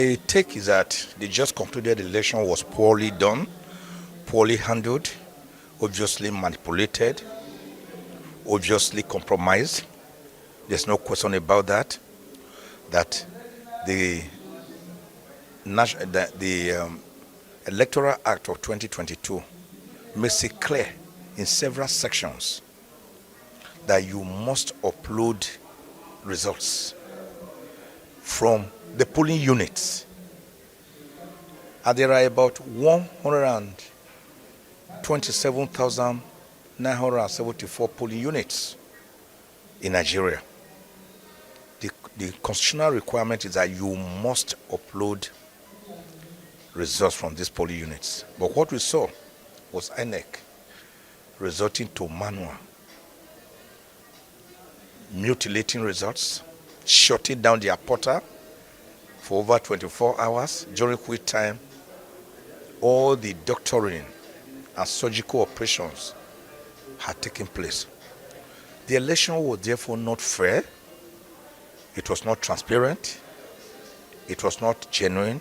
The take is that the just concluded election was poorly done, poorly handled, obviously manipulated, obviously compromised. There's no question about that. That the Electoral Act of 2022 makes it clear in several sections that you must upload results from the polling units. And there are about 127,974 polling units in Nigeria. The constitutional requirement is that you must upload results from these polling units. But what we saw was INEC resorting to manual, mutilating results, shutting down their portal for over 24 hours, during which time all the doctoring and surgical operations had taken place. The election was therefore not fair, it was not transparent, it was not genuine,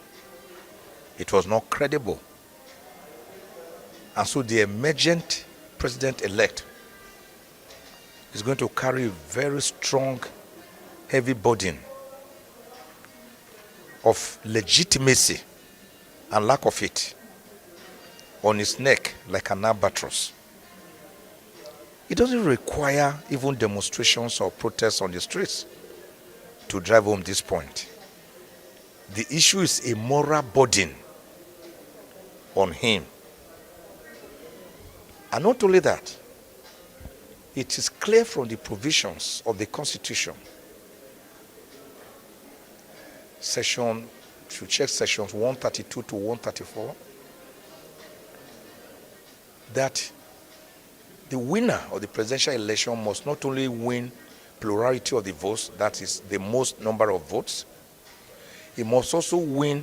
it was not credible. And so the emergent president-elect is going to carry a very strong, heavy burden of legitimacy and lack of it on his neck like an albatross. It doesn't require even demonstrations or protests on the streets to drive home this point. The issue is a moral burden on him. And not only that, it is clear from the provisions of the Constitution, if you check sections 132 to 134, that the winner of the presidential election must not only win plurality of the votes, that is the most number of votes, he must also win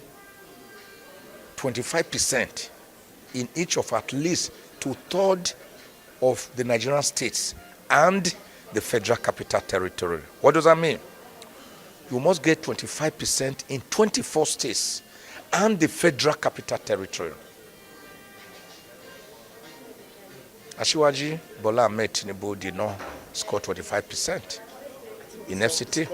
25% in each of at least 2/3 of the Nigerian states and the Federal Capital Territory. What does that mean? You must get 25% in 24 states and the Federal Capital Territory. Asiwaju Bola Ahmed Tinubu did not score 25% in FCT.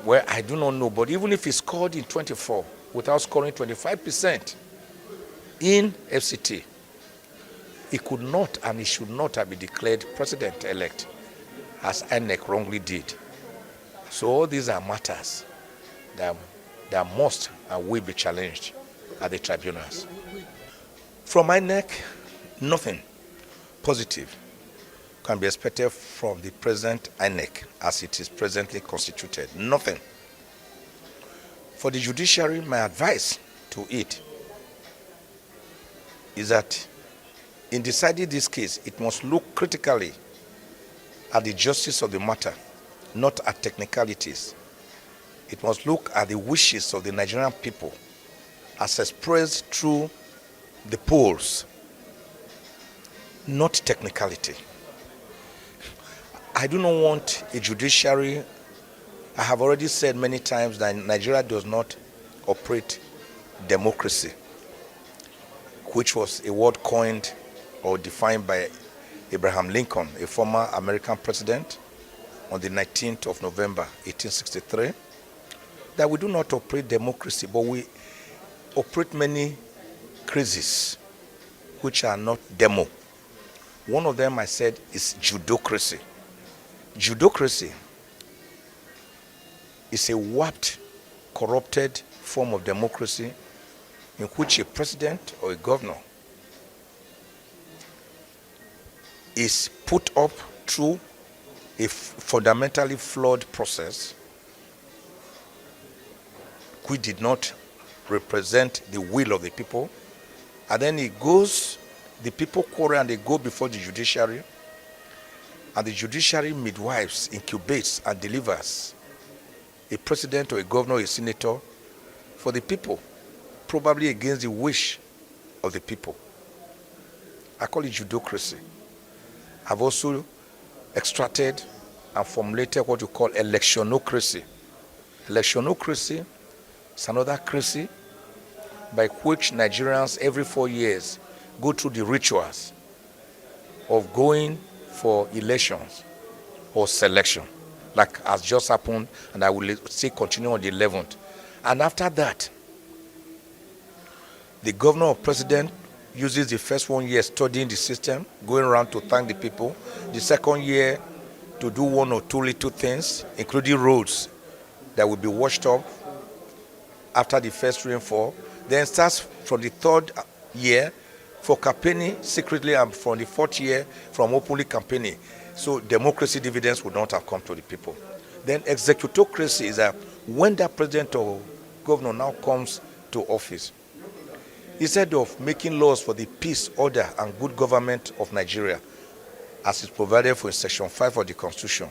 Well, I do not know, but even if he scored in 24 without scoring 25% in FCT, he could not and he should not have been declared president-elect, as INEC wrongly did. So all these are matters that must and will be challenged at the tribunals. From INEC, nothing positive can be expected from the present INEC as it is presently constituted. Nothing. For the judiciary, my advice to it is that in deciding this case, it must look critically at the justice of the matter, not at technicalities. It must look at the wishes of the Nigerian people as expressed through the polls, not technicality. I do not want a judiciary. I have already said many times that Nigeria does not operate democracy, which was a word coined or defined by Abraham Lincoln, a former American president, on the 19th of November, 1863, that we do not operate democracy, but we operate many crises which are not demo. One of them, I said, is judocracy. Judocracy is a warped, corrupted form of democracy in which a president or a governor is put up through a fundamentally flawed process which did not represent the will of the people, and then the people quarrel and they go before the judiciary, and the judiciary midwives, incubates and delivers a president or a governor or a senator for the people, probably against the wish of the people. I call it judocracy. I've also extracted and formulated what you call electionocracy. Electionocracy is another crazy by which Nigerians every 4 years go through the rituals of going for elections or selection, like has just happened, and I will still continue on the 11th. And after that, the governor or president uses the first 1 year studying the system, going around to thank the people. The second year to do one or two little things, including roads that will be washed up after the first rainfall. Then starts from the third year for campaigning secretly, and from the fourth year from openly campaigning. So democracy dividends would not have come to the people. Then executocracy is that when that president or governor now comes to office, instead of making laws for the peace, order, and good government of Nigeria, as is provided for in Section 5 of the Constitution,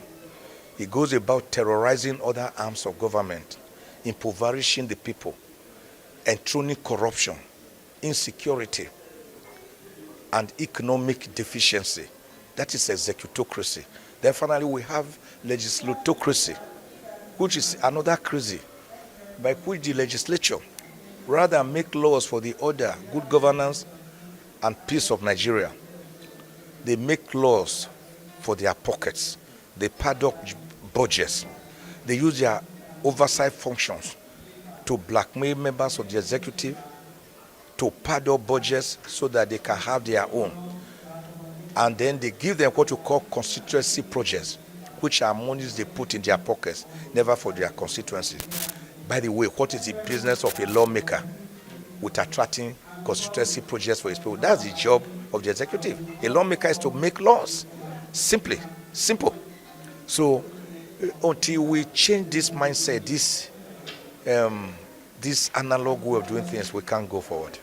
he goes about terrorizing other arms of government, impoverishing the people, enthroning corruption, insecurity, and economic deficiency. That is executocracy. Then finally we have legislatocracy, which is another crazy, by which the legislature, rather than make laws for the order, good governance, and peace of Nigeria, they make laws for their pockets. They pad up budgets. They use their oversight functions to blackmail members of the executive, to pad up budgets so that they can have their own. And then they give them what you call constituency projects, which are monies they put in their pockets, never for their constituency. By the way, what is the business of a lawmaker with attracting constituency projects for his people? That's the job of the executive. A lawmaker is to make laws. Simple. So until we change this mindset, this analog way of doing things, we can't go forward.